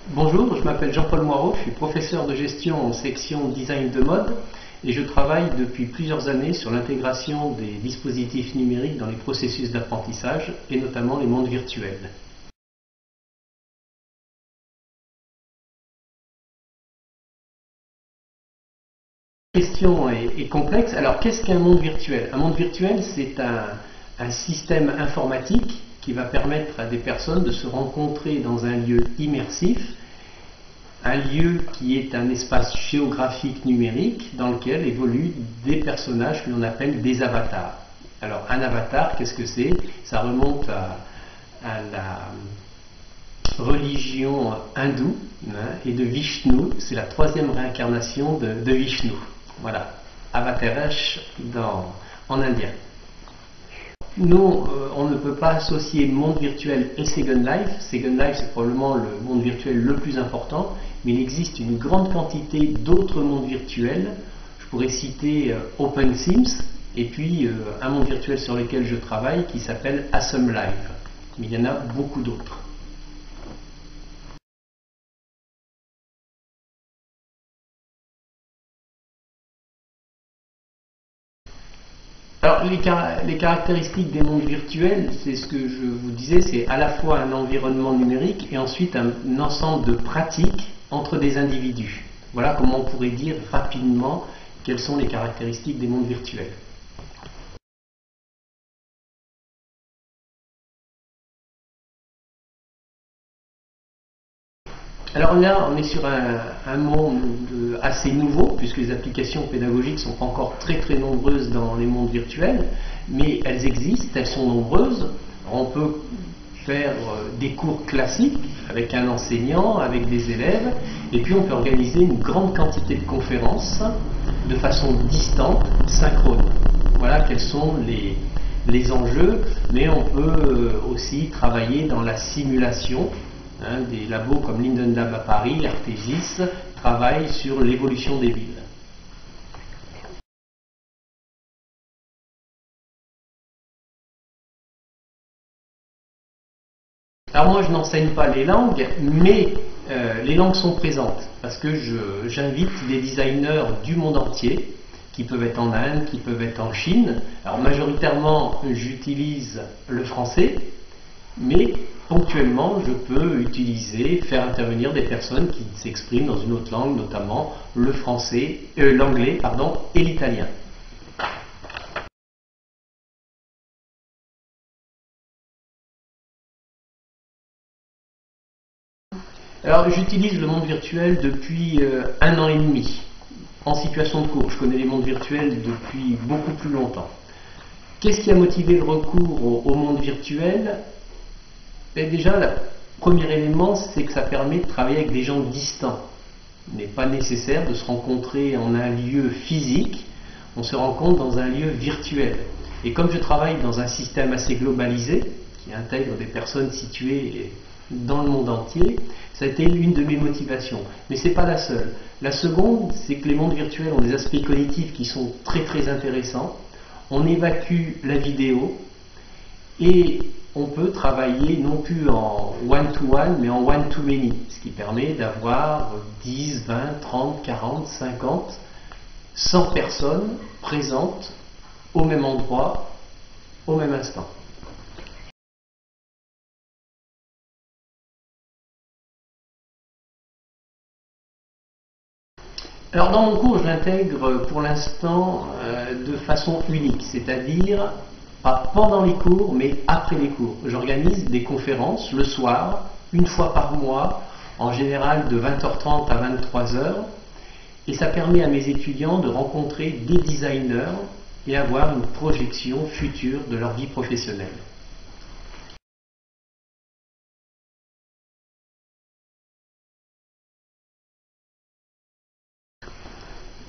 Bonjour, je m'appelle Jean-Paul Moirot, je suis professeur de gestion en section design de mode et je travaille depuis plusieurs années sur l'intégration des dispositifs numériques dans les processus d'apprentissage et notamment les mondes virtuels. La question est complexe. Alors qu'est-ce qu'un monde virtuel? Un monde virtuel, c'est un système informatique qui va permettre à des personnes de se rencontrer dans un lieu immersif, un lieu qui est un espace géographique numérique dans lequel évoluent des personnages que l'on appelle des avatars. Alors un avatar, qu'est-ce que c'est? Ça remonte à la religion hindoue et de Vishnu, c'est la troisième réincarnation de Vishnu. Voilà, Avatarash en indien. Nous, on ne peut pas associer monde virtuel et Second Life. Second Life, c'est probablement le monde virtuel le plus important, mais il existe une grande quantité d'autres mondes virtuels. Je pourrais citer OpenSims, et puis un monde virtuel sur lequel je travaille qui s'appelle Awesome Life. Mais il y en a beaucoup d'autres. Alors, les caractéristiques des mondes virtuels, c'est ce que je vous disais, c'est à la fois un environnement numérique et ensuite un ensemble de pratiques entre des individus. Voilà comment on pourrait dire rapidement quelles sont les caractéristiques des mondes virtuels. Alors là, on est sur un monde assez nouveau, puisque les applications pédagogiques ne sont pas encore très nombreuses dans les mondes virtuels, mais elles existent, elles sont nombreuses. On peut faire des cours classiques avec un enseignant, avec des élèves, et puis on peut organiser une grande quantité de conférences de façon distante, synchrone. Voilà quels sont les enjeux, mais on peut aussi travailler dans la simulation. Des labos comme Linden Lab à Paris, Artesis, travaillent sur l'évolution des villes. Alors moi je n'enseigne pas les langues, mais les langues sont présentes parce que j'invite des designers du monde entier qui peuvent être en Inde, qui peuvent être en Chine. Alors majoritairement j'utilise le français, mais ponctuellement, je peux faire intervenir des personnes qui s'expriment dans une autre langue, notamment le français, l'anglais, et l'italien. Alors, j'utilise le monde virtuel depuis 1 an et demi, en situation de cours. Je connais les mondes virtuels depuis beaucoup plus longtemps. Qu'est-ce qui a motivé le recours au monde virtuel? Déjà, le premier élément, c'est que ça permet de travailler avec des gens distants. Il n'est pas nécessaire de se rencontrer en un lieu physique, on se rencontre dans un lieu virtuel. Et comme je travaille dans un système assez globalisé, qui intègre des personnes situées dans le monde entier, ça a été l'une de mes motivations. Mais ce n'est pas la seule. La seconde, c'est que les mondes virtuels ont des aspects cognitifs qui sont très intéressants. On évacue la vidéo et on peut travailler non plus en one-to-one, mais en one-to-many, ce qui permet d'avoir 10, 20, 30, 40, 50, 100 personnes présentes au même endroit, au même instant. Alors dans mon cours, je l'intègre pour l'instant de façon unique, c'est-à-dire pas pendant les cours, mais après les cours. J'organise des conférences le soir, une fois par mois, en général de 20h30 à 23h, et ça permet à mes étudiants de rencontrer des designers et avoir une projection future de leur vie professionnelle.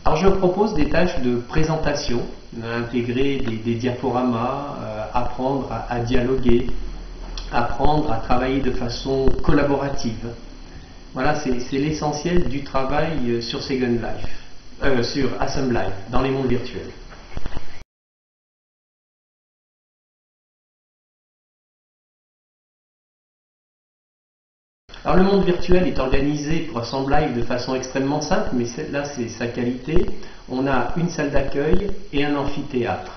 Alors je propose des tâches de présentation, intégrer des diaporamas, apprendre à dialoguer, apprendre à travailler de façon collaborative. Voilà, c'est l'essentiel du travail sur Second Life, sur Awesome Life, dans les mondes virtuels. Alors le monde virtuel est organisé pour Assemble Live de façon extrêmement simple, mais là c'est sa qualité. On a une salle d'accueil et un amphithéâtre.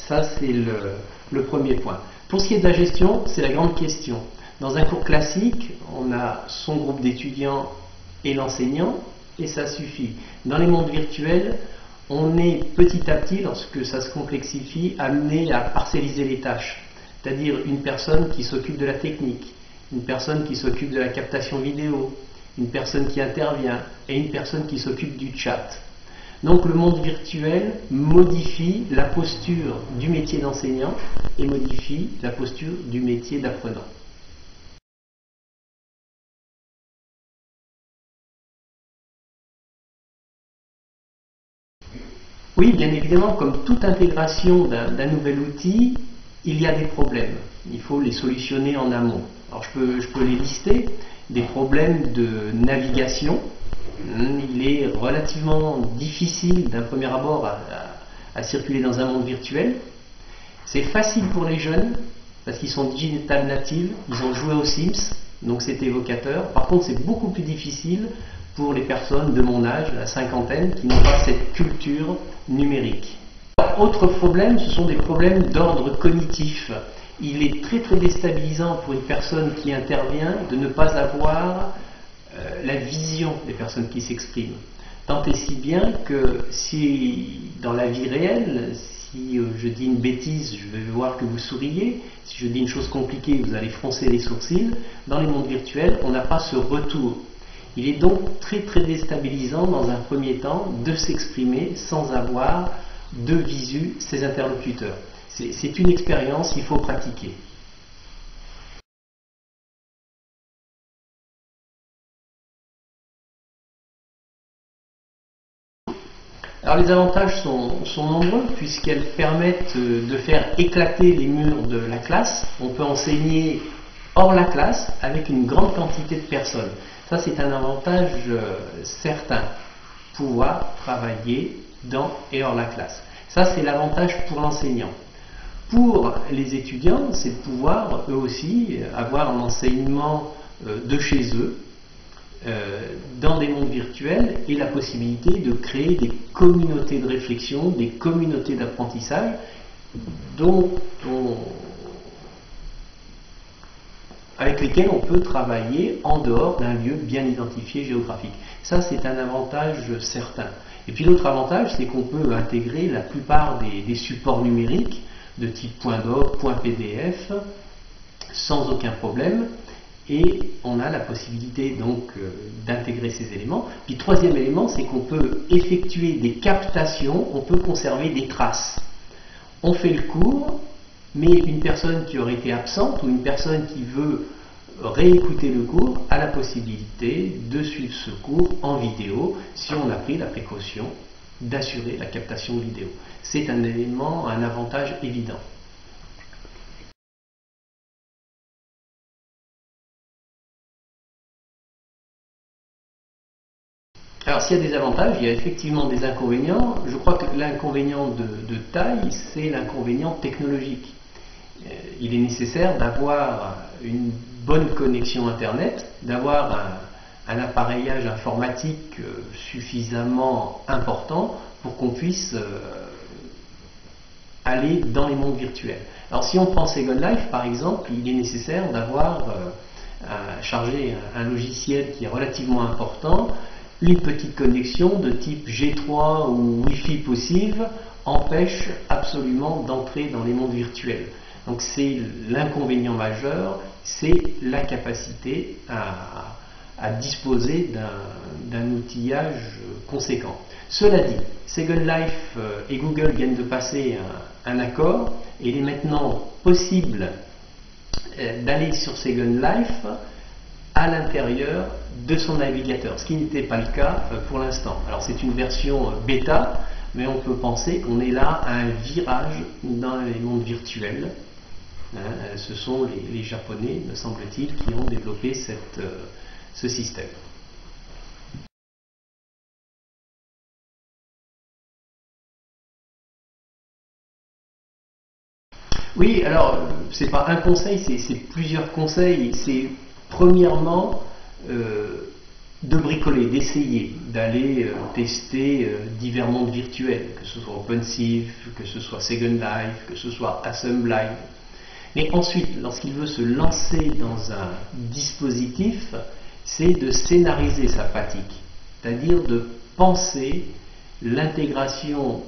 Ça c'est le premier point. Pour ce qui est de la gestion, c'est la grande question. Dans un cours classique, on a son groupe d'étudiants et l'enseignant, et ça suffit. Dans les mondes virtuels, on est petit à petit, lorsque ça se complexifie, amené à parcelliser les tâches. C'est-à-dire une personne qui s'occupe de la technique, une personne qui s'occupe de la captation vidéo, une personne qui intervient et une personne qui s'occupe du chat. Donc le monde virtuel modifie la posture du métier d'enseignant et modifie la posture du métier d'apprenant. Oui, bien évidemment, comme toute intégration d'un nouvel outil, il y a des problèmes. Il faut les solutionner en amont. Alors je peux les lister. Des problèmes de navigation. Il est relativement difficile d'un premier abord à circuler dans un monde virtuel. C'est facile pour les jeunes parce qu'ils sont digital natives, ils ont joué aux Sims, donc c'est évocateur. Par contre, c'est beaucoup plus difficile pour les personnes de mon âge, la cinquantaine, qui n'ont pas cette culture numérique. Autre problème, ce sont des problèmes d'ordre cognitif. Il est très très déstabilisant pour une personne qui intervient de ne pas avoir la vision des personnes qui s'expriment. Tant et si bien que si dans la vie réelle, si je dis une bêtise, je vais voir que vous souriez. Si je dis une chose compliquée, vous allez froncer les sourcils. Dans les mondes virtuels, on n'a pas ce retour. Il est donc très très déstabilisant dans un premier temps de s'exprimer sans avoir de visu ses interlocuteurs. C'est une expérience qu'il faut pratiquer. Alors les avantages sont nombreux puisqu'elles permettent de faire éclater les murs de la classe. On peut enseigner hors la classe avec une grande quantité de personnes. Ça c'est un avantage certain, pouvoir travailler dans et hors la classe. Ça c'est l'avantage pour l'enseignant. Pour les étudiants, c'est de pouvoir eux aussi avoir un enseignement de chez eux, dans des mondes virtuels et la possibilité de créer des communautés de réflexion, des communautés d'apprentissage avec lesquelles on peut travailler en dehors d'un lieu bien identifié géographique. Ça, c'est un avantage certain. Et puis l'autre avantage, c'est qu'on peut intégrer la plupart des supports numériques de type .doc, .pdf, sans aucun problème. Et on a la possibilité donc d'intégrer ces éléments. Puis troisième élément, c'est qu'on peut effectuer des captations, on peut conserver des traces. On fait le cours, mais une personne qui aurait été absente ou une personne qui veut réécouter le cours a la possibilité de suivre ce cours en vidéo si on a pris la précaution d'assurer la captation vidéo. C'est un élément, un avantage évident. Alors s'il y a des avantages, il y a effectivement des inconvénients. Je crois que l'inconvénient de taille, c'est l'inconvénient technologique. Il est nécessaire d'avoir une bonne connexion Internet, d'avoir un appareillage informatique suffisamment important pour qu'on puisse aller dans les mondes virtuels. Alors si on prend Second Life par exemple, il est nécessaire d'avoir chargé un logiciel qui est relativement important. Une petite connexion de type G3 ou Wi-Fi possible empêche absolument d'entrer dans les mondes virtuels. Donc c'est l'inconvénient majeur, c'est la capacité à disposer d'un outillage conséquent. Cela dit, Second Life et Google viennent de passer un accord et il est maintenant possible d'aller sur Second Life à l'intérieur de son navigateur, ce qui n'était pas le cas pour l'instant. Alors c'est une version bêta, mais on peut penser qu'on est là à un virage dans les mondes virtuels. Ce sont les Japonais, me semble-t-il, qui ont développé ce système. Oui, alors c'est pas un conseil, c'est plusieurs conseils. C'est Premièrement, de bricoler, d'essayer, d'aller tester divers mondes virtuels, que ce soit OpenSIF, que ce soit Second Life, que ce soit Assembly. Mais ensuite, lorsqu'il veut se lancer dans un dispositif, c'est de scénariser sa pratique, c'est-à-dire de penser l'intégration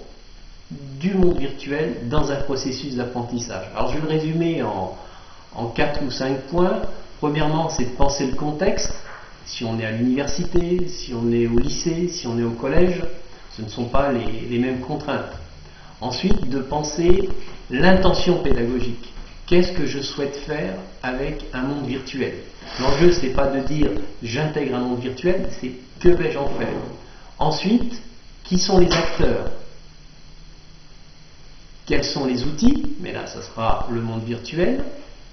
du monde virtuel dans un processus d'apprentissage. Alors je vais le résumer en 4 ou 5 points. Premièrement, c'est de penser le contexte. Si on est à l'université, si on est au lycée, si on est au collège, ce ne sont pas les mêmes contraintes. Ensuite, de penser l'intention pédagogique. Qu'est-ce que je souhaite faire avec un monde virtuel? L'enjeu, ce n'est pas de dire j'intègre un monde virtuel, c'est que vais-je en faire? Ensuite, qui sont les acteurs? Quels sont les outils? Mais là, ça sera le monde virtuel.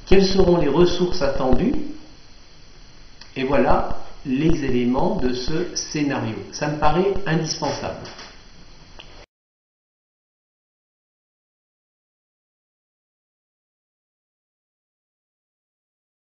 Quelles seront les ressources attendues? Et voilà les éléments de ce scénario. Ça me paraît indispensable.